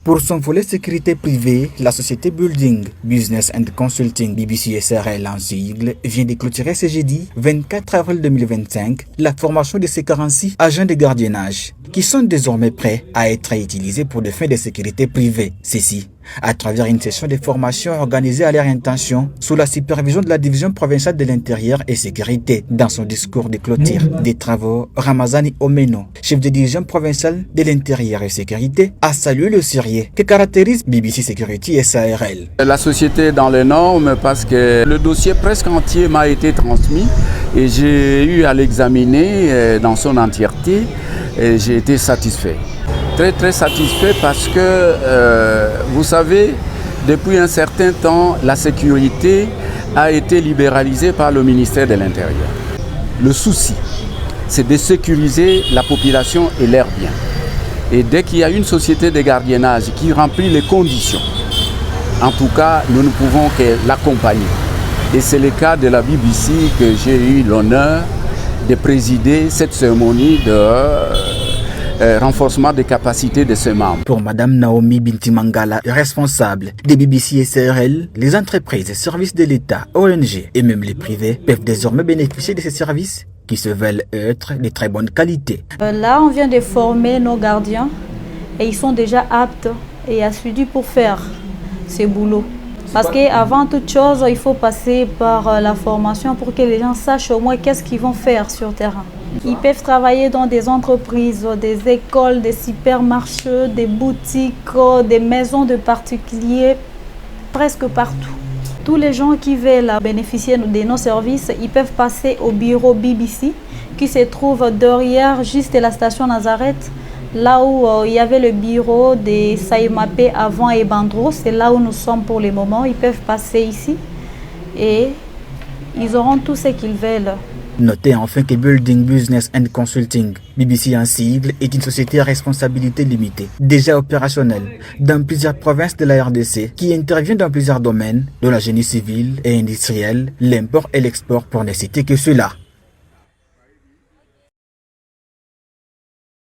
Pour son volet sécurité privée, la société Building Business and Consulting BBC SRL en sigle vient de clôturer ce jeudi 24 avril 2025 la formation de ses 46 agents de gardiennage qui sont désormais prêts à être utilisés pour des fins de sécurité privée. Ceci à travers une session de formation organisée à leur intention sous la supervision de la division provinciale de l'intérieur et sécurité. Dans son discours de clôture des travaux, Ramazani Omeno, chef de division provinciale de l'intérieur et sécurité, a salué le sérieux que caractérise BBC Security SARL. La société est dans les normes parce que le dossier presque entier m'a été transmis et j'ai eu à l'examiner dans son entièreté et j'ai été satisfait. Très satisfait parce que, vous savez, depuis un certain temps, la sécurité a été libéralisée par le ministère de l'Intérieur. Le souci, c'est de sécuriser la population et leurs biens. Et dès qu'il y a une société de gardiennage qui remplit les conditions, en tout cas, nous ne pouvons que l'accompagner. Et c'est le cas de la BBC que j'ai eu l'honneur de présider cette cérémonie de renforcement des capacités de ses membres. Pour Madame Naomi Bintimangala, responsable des BBC SRL, les entreprises, services de l'État, ONG et même les privés peuvent désormais bénéficier de ces services qui se veulent être de très bonne qualité. Là, on vient de former nos gardiens et ils sont déjà aptes et assidus pour faire ce boulot. Parce qu'avant toute chose, il faut passer par la formation pour que les gens sachent au moins qu'est-ce qu'ils vont faire sur le terrain. Ils peuvent travailler dans des entreprises, des écoles, des supermarchés, des boutiques, des maisons de particuliers, presque partout. Tous les gens qui veulent bénéficier de nos services, ils peuvent passer au bureau BBC qui se trouve derrière juste la station Nazareth, là où il y avait le bureau de Saïmapé avant et Bandro. C'est là où nous sommes pour le moment. Ils peuvent passer ici et ils auront tout ce qu'ils veulent. Notez enfin que Building Business and Consulting, BBC en sigle, est une société à responsabilité limitée, déjà opérationnelle dans plusieurs provinces de la RDC, qui intervient dans plusieurs domaines, de la génie civile et industrielle, l'import et l'export pour ne citer que cela.